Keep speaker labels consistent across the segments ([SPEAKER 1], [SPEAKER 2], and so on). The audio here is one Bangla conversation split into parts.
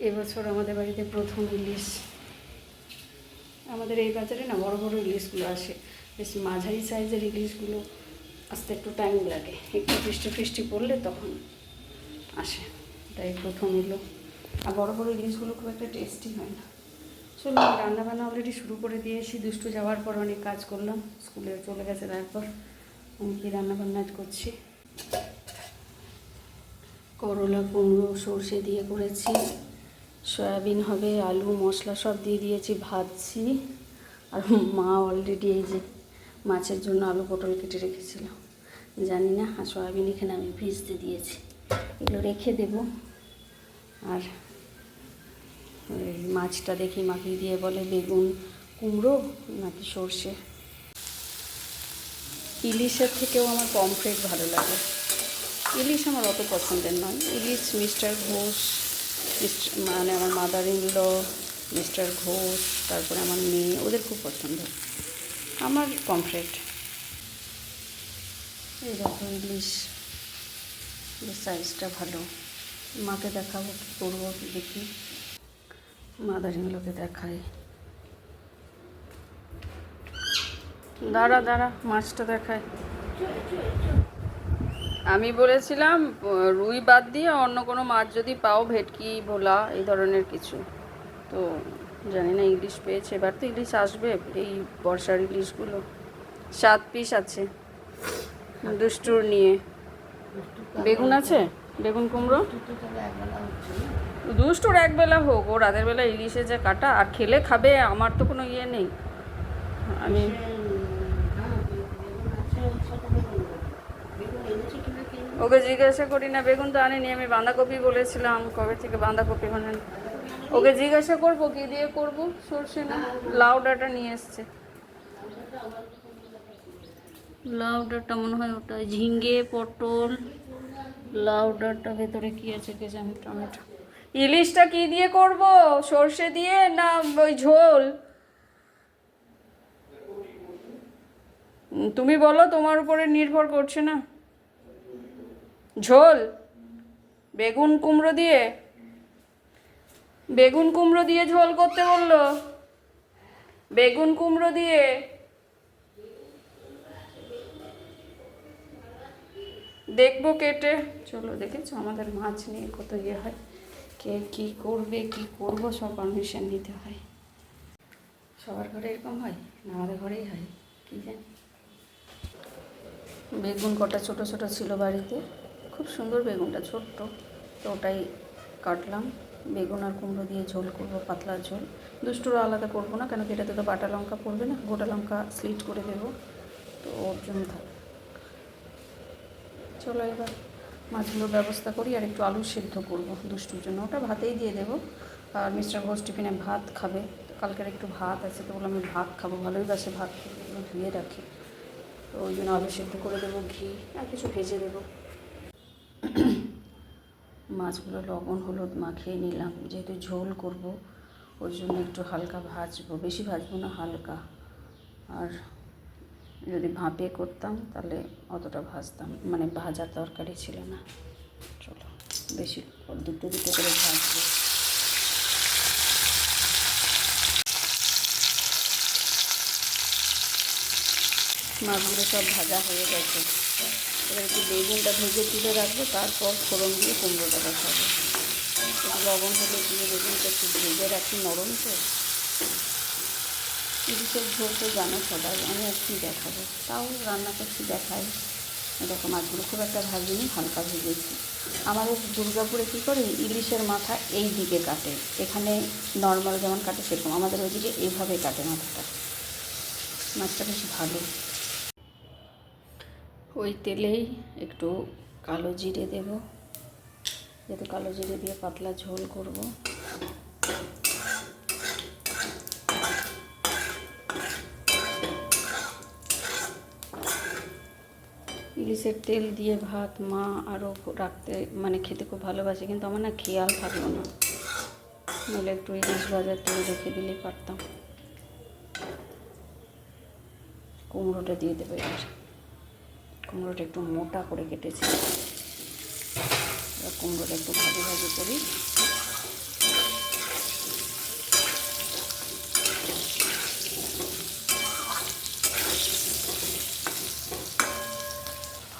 [SPEAKER 1] এবছর আমাদের বাড়িতে প্রথম ইলিশ। আমাদের এই বাজারে না বড় বড় ইলিশগুলো আসে, বেশ মাঝারি সাইজের ইলিশগুলো আসতে একটু টাইম লাগে, একটু বৃষ্টি ফৃষ্টি পড়লে তখন আসে। এটাই প্রথম এলো। আর বড় বড় ইলিশগুলো খুব একটা টেস্টি হয় না। চলো, রান্নাবান্না অলরেডি শুরু করে দিয়েছি। দুষ্টু যাওয়ার পর অনেক কাজ করলাম, স্কুলে চলে গেছে, তারপর আমি কি রান্নাবান্না করছি। করলা কুমড়ো সর্ষে দিয়ে করেছি, সয়াবিন হবে, আলু মশলা সব দিয়ে দিয়েছি, ভাজছি। আর মা অলরেডি এই যে মাছের জন্য আলু পটল কেটে রেখেছিল, জানি না। আর সয়াবিন এখানে আমি ভিজতে দিয়েছি, এগুলো রেখে দেব। আর মাছটা দেখি মাখিয়ে দিয়ে বলে বেগুন কুমড়ো নাকি সর্ষে। ইলিশের থেকেও আমার পমফ্রেট ভালো লাগে। ইলিশ আমার অত পছন্দের নয়। ইলিশ মিস্টার ঘোষ, মানে আমার mother in law, mister Ghosh, তারপরে আমার মেয়ে, ওদের খুব পছন্দ। আমার পমফ্রেট। এই দেখো ইলিশ, সাইজটা ভালো। মাকে দেখাবো, কী করবো দেখি, মাদার ইন লকে দেখাই। দাঁড়া দাঁড়া, মাছটা দেখায়। আমি বলেছিলাম রুই বাদ দিয়ে অন্য কোনো মাছ যদি পাও, ভেটকি ভোলা এই ধরনের কিছু, তো জানি না ইলিশ পেয়েছে। এবার তো ইলিশ আসবে, এই বর্ষার ইলিশগুলো। 7 পিস আছে দুষ্টুর নিয়ে। বেগুন আছে, বেগুন কুমড়ো। দুষ্টুর একবেলা হোক, ও রাতের বেলা ইলিশে যে কাটা, আর খেলে খাবে, আমার তো কোনো ইয়ে নেই। আমি ওকে জিজ্ঞাসা করি না, বেগুন তো আনেনি। আমি বাঁধাকপি বলেছিলাম, কবে থেকে বাঁধাকপি বানান। ওকে জিজ্ঞাসা করবো কী দিয়ে করবো, সর্ষে না লাউ ডাঁটা নিয়ে এসছে। লাউ ডাঁটা মনে হয় ওটা, ঝিঙ্গে পটল লাউ ডাঁটা, ভেতরে কী আছে কে জানি। টমেটো। ইলিশটা কী দিয়ে করব, সর্ষে দিয়ে না ওই ঝোল? তুমি বলো, তোমার উপরে নির্ভর করছে না। ঝোল বেগুন কুমড়ো দিয়ে, বেগুন কুমড়ো দিয়ে ঝোল করতে বললো। বেগুন কুমড়ো দিয়ে দেখবো কেটে। চলো, দেখেছো আমাদের মাছ নিয়ে কত ইয়ে হয়, কে কী করবে কী করবো সব পারমিশন নিতে হয়। সবার ঘরে এরকম হয় না, আমাদের ঘরেই হয় কী জানি। বেগুন কটা ছোট ছোট ছিল বাড়িতে, খুব সুন্দর বেগুনটা, ছোট্ট, তো ওটাই কাটলাম। বেগুন আর কুমড়ো দিয়ে ঝোল করব, পাতলা ঝোল। দুষ্টুরও আলাদা করবো না, কেন কি এটাতে তো বাটা লঙ্কা পড়বে না, গোটা লঙ্কা স্লিট করে দেবো, তো ওর জন্য থাক। চলো এবার মাছগুলোর ব্যবস্থা করি, আর একটু আলু সিদ্ধ করবো দুষ্টুর জন্য, ওটা ভাতেই দিয়ে দেবো। আর মিস্টার ঘোষ টিফিনে ভাত খাবে, কালকের একটু ভাত আছে, তো বললাম আমি ভাত খাবো, ভালোই বাসে ভাত খেতে, এগুলো ধুয়ে রাখি, তো ওই জন্য আলু সিদ্ধ করে দেবো, ঘি আর কিছু ভেজে দেবো। মাছগুলো লবণ হলুদ মাখিয়ে নিলাম, যেহেতু ঝোল করব ওর জন্য একটু হালকা ভাজবো, বেশি ভাজবো না, হালকা। আর যদি ভাপে করতাম তাহলে অতটা ভাজতাম, মানে ভাজার তরকারি ছিল না। চলো, বেশি দুটো দুটো করে ভাজবো। মাছগুলো সব ভাজা হয়ে গেছে, এবার একটু বেগুনটা ভেজে তুলে রাখবো, তারপর ফোড়ন দিয়ে কুমড়োটা দেখাবো। একটু লবণ হলে দিয়ে বেগুনটা একটু ভেজে রাখি, নরম তো। ইলিশের ঝোল তো জানো সবাই, আমি আর কি দেখাবো, তাও রান্না করছি দেখাই। দেখো মাছগুলো খুব একটা ভাজিনি, হালকা ভেজেছি। আমাদের দুর্গাপুরে কী করে, ইলিশের মাথা এই দিকে কাটে, এখানে নর্মাল যেমন কাটে সেরকম, আমাদের ওইদিকে এইভাবে কাটে মাথাটা। মাছটা বেশ ভালো। ওই তেলেই একটু কালো জিরে দেব, যেহেতু কালো জিরে দিয়ে পাতলা ঝোল করব। ইলিশের তেল দিয়ে ভাত মা আরও রাখতে, মানে খেতে খুব ভালোবাসে, কিন্তু আমার না খেয়াল থাকলো না, নইলে একটু ইলিশ ভাজার তেল রেখে দিলেই পারতাম। কুমড়োটা দিয়ে দেবো এবার, কুমড়োটা একটু মোটা করে কেটেছি, এবার কুমড়োটা একটু ভাজি ভাজি করি।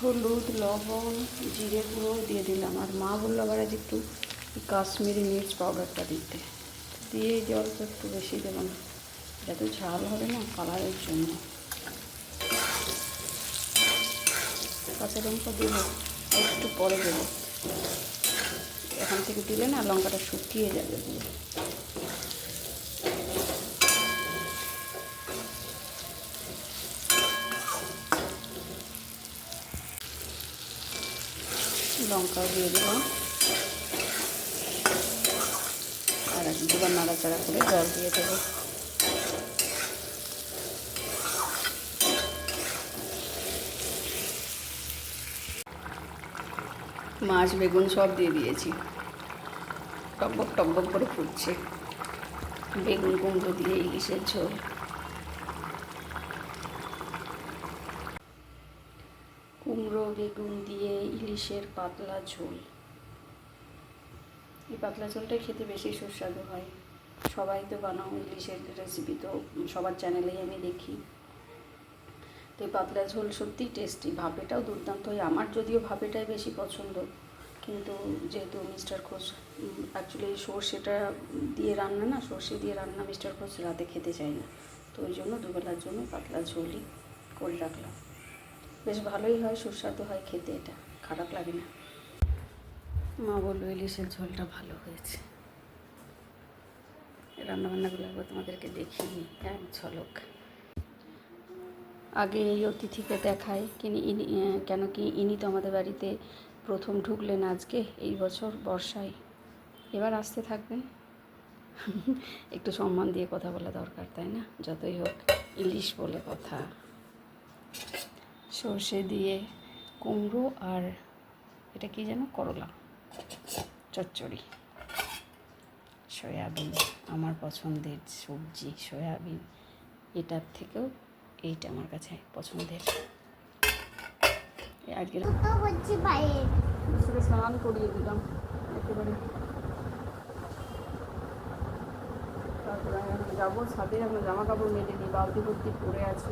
[SPEAKER 1] হলুদ, লবণ, জিরে গুঁড়ো দিয়ে দিলাম। আর মা বললো আবার আজ একটু কাশ্মীরি মির্চ পাউডারটা দিতে, দিয়ে জলটা একটু বেশি দেবো না, যাতে ঝাল হবে না, কালারের জন্য। কাঁচা লঙ্কা দেবো একটু পরে দেবো, এখান থেকে দিলে না লঙ্কাটা শুকিয়ে যাবে পুরো। লঙ্কাও দিয়ে দেবো, আর দুবার নাড়াচাড়া করে জল দিয়ে দেবো। মাছ বেগুন সব দিয়ে দিয়েছি, টকবক টকবক করে ফুটছে। বেগুন কুমড়ো দিয়ে ইলিশের ঝোল। কুমড়ো বেগুন দিয়ে ইলিশের পাতলা ঝোল। এই পাতলা ঝোলটা খেতে বেশি সুস্বাদু হয়। সবাই তো বানাও ইলিশের রেসিপি, তো সবার চ্যানেলেই আমি দেখি। তো এই পাতলা ঝোল সত্যিই টেস্টি, ভাপেটাও দুর্দান্ত হয়। আমার যদিও ভাপেটাই বেশি পছন্দ, কিন্তু যেহেতু মিস্টার ঘোষ অ্যাকচুয়ালি সর্ষেটা দিয়ে রান্না না, সর্ষে দিয়ে রান্না মিস্টার ঘোষ রাতে খেতে চায় না, তো ওই জন্য দুবেলার জন্য পাতলা ঝোলই করে রাখলাম। বেশ ভালোই হয়, সুস্বাদু হয় খেতে, এটা খারাপ লাগে না। মা বললো ইলিশের ঝোলটা ভালো হয়েছে। রান্নাবান্নাগুলো একবার তোমাদেরকে দেখিয়ে এক ঝলক। আগে এই অতিথিকে দেখাই কেন কি ইনি তো আমাদের বাড়িতে প্রথম ঢুকলেন আজকে এই বছর বর্ষায়, এবার আসতে থাকবেন। একটু সম্মান দিয়ে কথা বলা দরকার, তাই না? যতই হোক ইলিশ বলে কথা। সর্ষে দিয়ে কুমড়ো আর এটা কি যেন, করলা চচ্চড়ি, সয়াবিন, আমার পছন্দের সবজি সয়াবিন, এটার থেকেও এইটা আমার কাছে পছন্দের। আজকে স্নান করিয়ে দিলাম একেবারে, তারপরে আমি যাবো ছাদে, আমরা জামা কাপড় মেলে নিই, বালতি ভর্তি পরে আছে।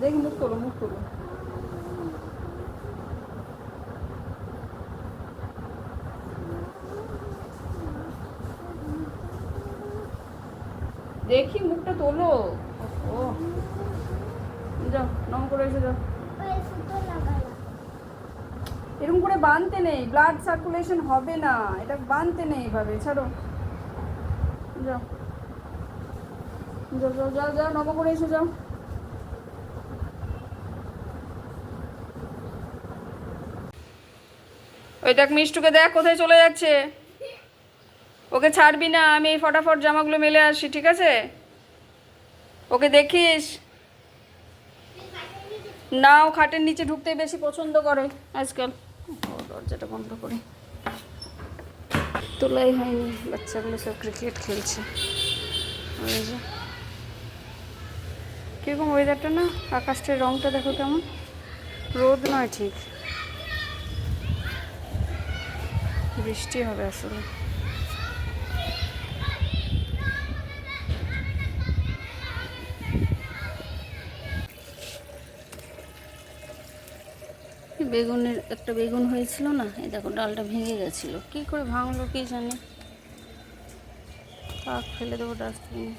[SPEAKER 1] দেখি মুখ করো, মুখ করো। দেখি মুখটা তোলো। ও যাও নম করে এসে যাও। এরকম করে বাঁধতে নেই, ব্লাড সার্কুলেশন হবে না, এটা বাঁধতে নেই এইভাবে, ছাড়ো। যাও যাও যাও যাও যাও, নম করে এসে যাও। ওই দেখ মিষ্টুকে দেখ কোথায় চলে যাচ্ছে, ওকে ছাড়বি না। আমি এই ফটাফট জামাগুলো মেলে আসি, ঠিক আছে? ওকে দেখিস না, ও খাটের নিচে ঢুকতে বেশি পছন্দ করে আজকাল। দরজাটা বন্ধ করে, তোলাই হয়নি, বাচ্চাগুলো সব ক্রিকেট খেলছে। কীরকম ওয়েদারটা না, আকাশটার রঙটা দেখো কেমন, রোদ নয় ঠিক, বৃষ্টি হবে আসলে। বেগুনের একটা বেগুন হয়েছিল না, এই দেখো ডালটা ভেঙে গেছিলো, কী করে ভাঙলো কি জানি, থাক ফেলে দেবো ডাস্টবিনে।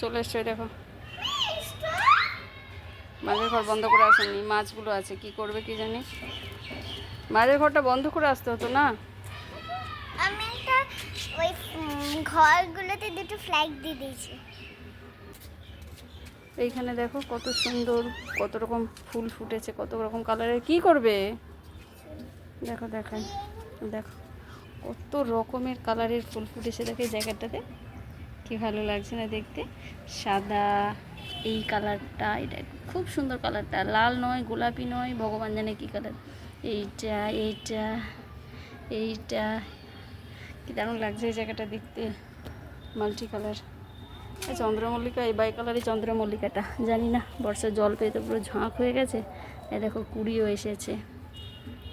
[SPEAKER 1] চলে এসছো, দেখো মাঝের ঘর বন্ধ করে আসেনি, মাছগুলো আছে, কি করবে কি জানি। মাঝের ঘরটা বন্ধ করে আসতে হতো না।
[SPEAKER 2] আমি একটা ওই ঘরগুলোতে দুটো ফ্ল্যাগ দিয়ে দিয়েছি।
[SPEAKER 1] এইখানে দেখো কত সুন্দর, কত রকম ফুল ফুটেছে, কত রকম কালারের। কি করবে দেখো, দেখাই দেখো কত রকমের কালারের ফুল ফুটেছে, দেখো এই জায়গাটাতে কি ভালো লাগছে না দেখতে। সাদা এই কালারটা, এটা খুব সুন্দর কালারটা, লাল নয় গোলাপি নয়, ভগবান জানে কি কালার। এইটা এইটা এইটা কি দারুণ লাগছে এই জায়গাটা দেখতে, মাল্টি কালার। চন্দ্রমল্লিকা, এই বাই কালারই চন্দ্রমল্লিকাটা, জানি না বর্ষার জল পেয়ে তো পুরো ঝাঁক হয়ে গেছে। এই দেখো কুড়িও এসেছে,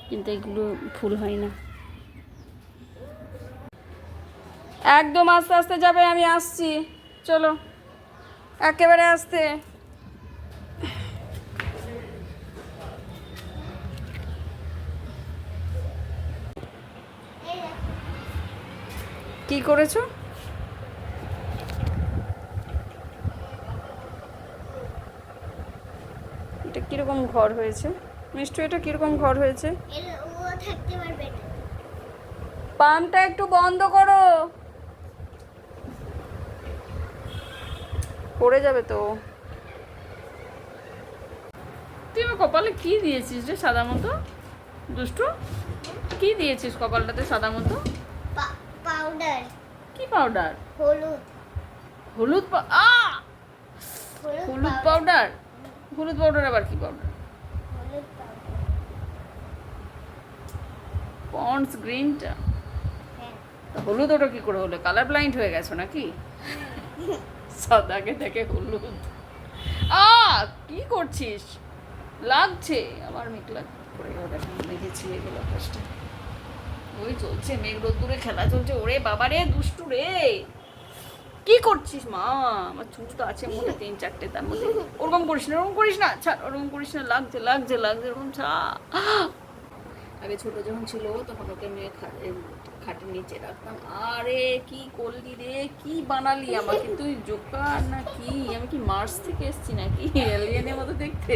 [SPEAKER 1] কিন্তু এগুলো ফুল হয় না। একদম আস্তে আস্তে যাবে, আমি আসছি। চলো, একেবারে আস্তে।
[SPEAKER 2] এই দেখো।
[SPEAKER 1] কি করেছো? এটা কিরকম ঘর হয়েছে মিষ্টু? এটা কিরকম ঘর হয়েছে?
[SPEAKER 2] ও থাকতে পারবে না।
[SPEAKER 1] পাম্পটা একটু বন্ধ করো, পড়ে যাবে তো। তুই আমার কপালে কি দিয়েছিস রে সাদা মতো? দুষ্টু, কি দিয়েছিস কপালটাতে সাদা মতো?
[SPEAKER 2] পাউডার।
[SPEAKER 1] কি পাউডার?
[SPEAKER 2] হলুদ।
[SPEAKER 1] হলুদ হলুদ পাউডার? হলুদ পাউডার আবার কি পাউডার?
[SPEAKER 2] হলুদ পাউডার।
[SPEAKER 1] পন্ডস গ্রিনটা?
[SPEAKER 2] হ্যাঁ।
[SPEAKER 1] হলুদ ওটা কি করে হলো? কালার ব্লাইন্ড হয়ে গেছো নাকি? সাদাকে দেখে হলুদ। কি করছিস? লাগছে আমার মেঘ পড়ে গেল। দেখেন মেঘেছি এগুলো কষ্টে। ওই চলছে মেঘ রোদ্দুরে খেলা চলছে। ওরে বাবারে দুষ্টু রে, কি করছিস মা? আমার চুল তো আছে মোটে 3-4টে, তার মধ্যে ওরকম করিস না, ওরকম করিস না, ছাড়, ওরকম করিস না। লাগছে লাগছে লাগছে, ওরকম আগে ছোট যখন ছিল তখন ওকে মেয়ে খাটের নিচে রাখতাম। আরে কি করলি রে, কি বানালি আমাকে তুই? জোকার না কি? আমি কি মার্স থেকে এসছি নাকি এলিয়েনের মতো দেখতে?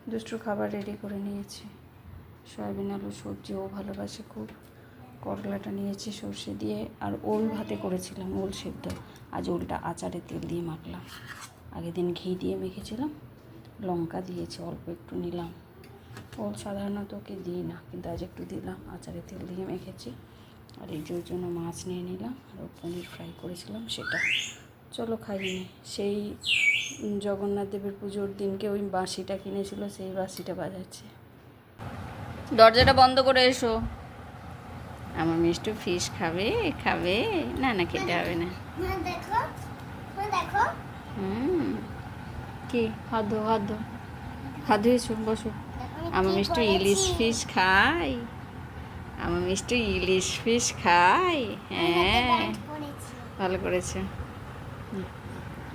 [SPEAKER 1] দুষ্টুর খাবার রেডি করে নিয়েছি। সয়াবিন আলু সবজি ও ভালোবাসে খুব। করলাটা নিয়েছি সর্ষে দিয়ে, আর ওল ভাতে করেছিলাম, ওল সেদ্ধ। আজ ওলটা আচারে তেল দিয়ে মাখলাম। আগের দিন ঘি দিয়ে মেখেছিলাম, লঙ্কা দিয়েছি অল্প একটু নিলাম। ওল সাধারণত ওকে দিই না, কিন্তু আজ একটু দিলাম, আচারে তেল দিয়ে মেখেছি। আর এই যে ওর জন্য মাছ নিয়ে নিলাম, আর পনির ফ্রাই করেছিলাম সেটা। চলো খাইনি। সেই জগন্নাথ দেবের পুজোর দিনকে ওই বাঁশিটা কিনেছিল, সেই বাঁশিটা বাজাচ্ছে। দরজাটা বন্ধ করে এসো। আমার মিষ্টু ফিশ খাবে? খাবে না? না খেতে হবে না।
[SPEAKER 2] দেখো, দেখো।
[SPEAKER 1] কি হাত ধো, হাত ধো, হাত ধুয়েছো? বসো। আমার মিষ্টু ইলিশ ফিশ খাই। আমার মিষ্টু ইলিশ ফিশ খাই। হ্যাঁ, ভালো করেছে।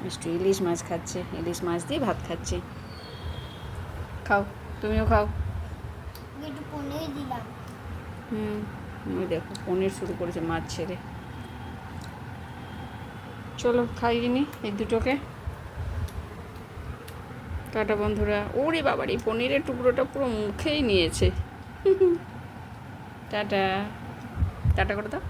[SPEAKER 1] মিষ্টু ইলিশ মাছ খাচ্ছে, ইলিশ মাছ দিয়ে ভাত খাচ্ছে। খাও, তুমিও খাও।
[SPEAKER 2] একটু পনির দিলাম।
[SPEAKER 1] ওই দেখো পনির শুরু করেছে মাছ ছেড়ে। চলো খাইয়ে নি এই দুটোকে। টাটা বন্ধুরা। ওরে বাবার, এই পনিরের টুকরোটা পুরো মুখেই নিয়েছে। টাটা, টাটা করে দাও।